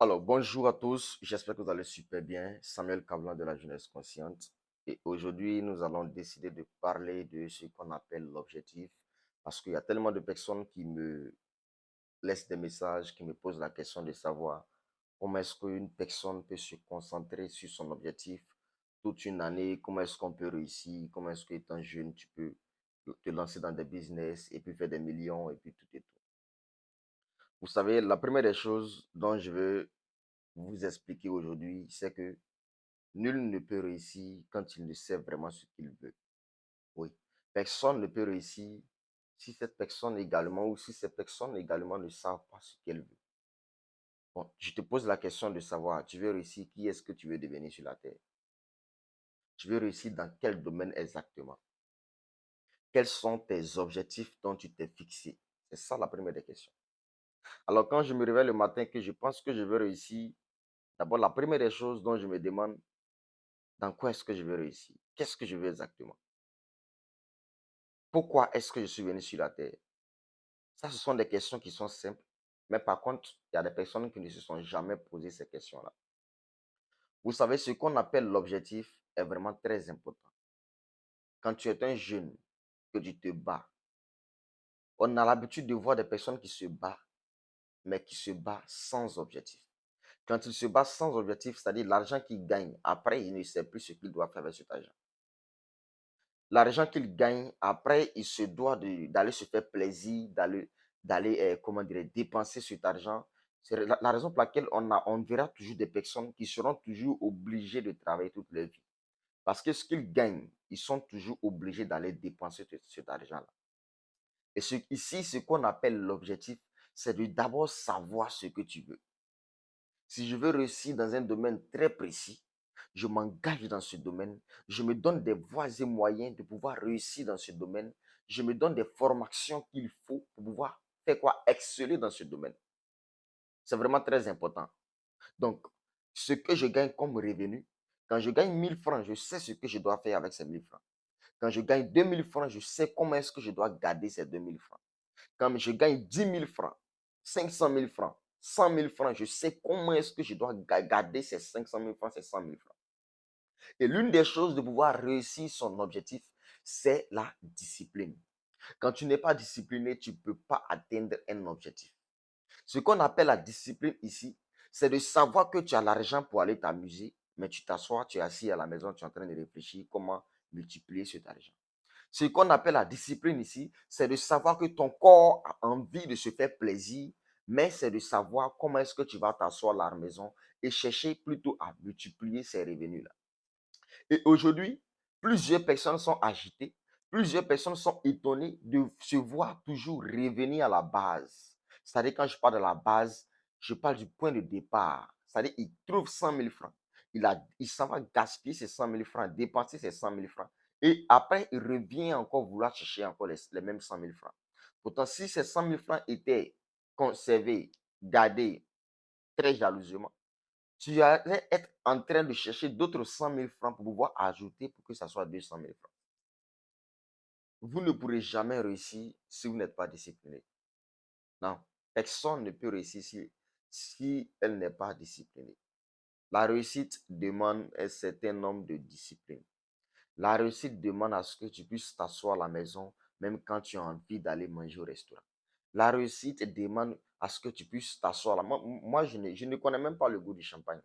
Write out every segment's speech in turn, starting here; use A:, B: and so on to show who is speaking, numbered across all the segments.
A: Alors, bonjour à tous, j'espère que vous allez super bien. Samuel Kavlan de la Jeunesse Consciente. Et aujourd'hui, nous allons décider de parler de ce qu'on appelle l'objectif. Parce qu'il y a tellement de personnes qui me laissent des messages, qui me posent la question de savoir comment est-ce qu'une personne peut se concentrer sur son objectif toute une année, comment est-ce qu'on peut réussir, comment est-ce qu'étant jeune, tu peux te lancer dans des business et puis faire des millions et puis tout et tout. Vous savez, la première des choses dont je veux vous expliquer aujourd'hui, c'est que nul ne peut réussir quand il ne sait vraiment ce qu'il veut. Oui. Personne ne peut réussir si cette personne également ou si ces personnes également ne savent pas ce qu'elles veulent. Bon, je te pose la question de savoir, tu veux réussir, qui est-ce que tu veux devenir sur la terre? Tu veux réussir dans quel domaine exactement? Quels sont tes objectifs dont tu t'es fixé? C'est ça la première des questions. Alors, quand je me réveille le matin que je pense que je veux réussir, d'abord, la première des choses dont je me demande, dans quoi est-ce que je veux réussir? Qu'est-ce que je veux exactement? Pourquoi est-ce que je suis venu sur la terre? Ça, ce sont des questions qui sont simples. Mais par contre, il y a des personnes qui ne se sont jamais posé ces questions-là. Vous savez, ce qu'on appelle l'objectif est vraiment très important. Quand tu es un jeune, que tu te bats, on a l'habitude de voir des personnes qui se battent, mais qui se battent sans objectif. Quand ils se battent sans objectif, c'est-à-dire l'argent qu'ils gagnent, après, ils ne savent plus ce qu'ils doivent faire avec cet argent. L'argent qu'il gagne, après, il se doit d'aller se faire plaisir, d'aller comment dire, dépenser cet argent. C'est la raison pour laquelle on verra toujours des personnes qui seront toujours obligées de travailler toute leur vie. Parce que ce qu'ils gagnent, ils sont toujours obligés d'aller dépenser cet argent-là. Et ici, ce qu'on appelle l'objectif, c'est de d'abord savoir ce que tu veux. Si je veux réussir dans un domaine très précis, je m'engage dans ce domaine, je me donne des voies et moyens de pouvoir réussir dans ce domaine, je me donne des formations qu'il faut pour pouvoir faire quoi? Exceller dans ce domaine. C'est vraiment très important. Donc, ce que je gagne comme revenu, quand je gagne 1000 francs, je sais ce que je dois faire avec ces 1000 francs. Quand je gagne 2000 francs, je sais comment est-ce que je dois garder ces 2000 francs. Quand je gagne 10 000 francs, 500 000 francs, 100 000 francs, je sais comment est-ce que je dois garder ces 500 000 francs, ces 100 000 francs. Et l'une des choses de pouvoir réussir son objectif, c'est la discipline. Quand tu n'es pas discipliné, tu ne peux pas atteindre un objectif. Ce qu'on appelle la discipline ici, c'est de savoir que tu as l'argent pour aller t'amuser, mais tu t'assois, tu es assis à la maison, tu es en train de réfléchir comment multiplier cet argent. Ce qu'on appelle la discipline ici, c'est de savoir que ton corps a envie de se faire plaisir, mais c'est de savoir comment est-ce que tu vas t'asseoir à la maison et chercher plutôt à multiplier ces revenus-là. Et aujourd'hui, plusieurs personnes sont agitées, plusieurs personnes sont étonnées de se voir toujours revenir à la base. C'est-à-dire, quand je parle de la base, je parle du point de départ. C'est-à-dire, il trouve 100 000 francs. Il s'en va gaspiller ces 100 000 francs, dépenser ces 100 000 francs. Et après, il revient encore vouloir chercher encore les mêmes 100 000 francs. Pourtant, si ces 100 000 francs étaient conservés, gardés très jalousement, tu allais être en train de chercher d'autres 100 000 francs pour pouvoir ajouter pour que ça soit 200 000 francs. Vous ne pourrez jamais réussir si vous n'êtes pas discipliné. Non, personne ne peut réussir si elle n'est pas disciplinée. La réussite demande un certain nombre de disciplines. La réussite demande à ce que tu puisses t'asseoir à la maison, même quand tu as envie d'aller manger au restaurant. La réussite demande à ce que tu puisses t'asseoir là. Moi, je ne connais même pas le goût du champagne.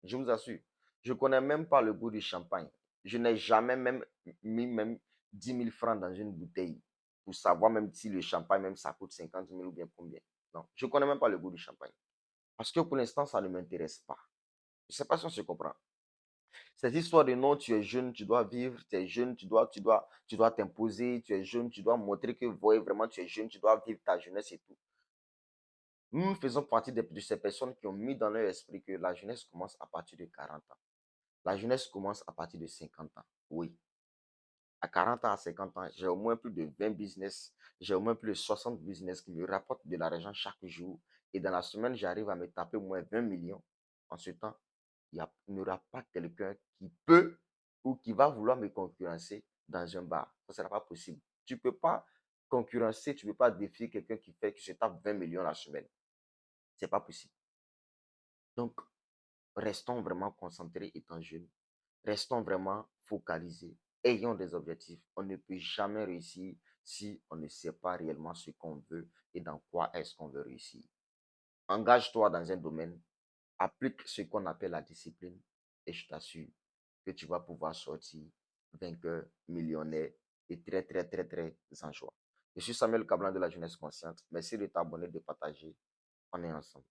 A: Je vous assure, je ne connais même pas le goût du champagne. Je n'ai jamais même mis même 10 000 francs dans une bouteille pour savoir même si le champagne, même ça coûte 50 000 ou bien combien. Non, je ne connais même pas le goût du champagne. Parce que pour l'instant, ça ne m'intéresse pas. Je ne sais pas si on se comprend. Cette histoire de non, tu es jeune, tu dois vivre, tu es jeune, tu dois t'imposer, tu es jeune, tu dois montrer que voyez, vraiment tu es jeune, tu dois vivre ta jeunesse et tout. Nous faisons partie de ces personnes qui ont mis dans leur esprit que la jeunesse commence à partir de 40 ans. La jeunesse commence à partir de 50 ans. Oui. À 40 ans, à 50 ans, j'ai au moins plus de 20 business, j'ai au moins plus de 60 business qui me rapportent de l'argent chaque jour. Et dans la semaine, j'arrive à me taper au moins 20 millions. En ce temps, il n'y aura pas quelqu'un qui peut ou qui va vouloir me concurrencer dans un bar. Ça ne sera pas possible. Tu ne peux pas concurrencer, tu ne peux pas défier quelqu'un qui fait que je tape 20 millions la semaine. Ce n'est pas possible. Donc, restons vraiment concentrés étant jeunes. Restons vraiment focalisés. Ayons des objectifs. On ne peut jamais réussir si on ne sait pas réellement ce qu'on veut et dans quoi est-ce qu'on veut réussir. Engage-toi dans un domaine, applique ce qu'on appelle la discipline et je t'assure que tu vas pouvoir sortir vainqueur, millionnaire et très, très, très, très en joie. Je suis Samuel Cablan de la Jeunesse Consciente. Merci de t'abonner, de partager. On est ensemble.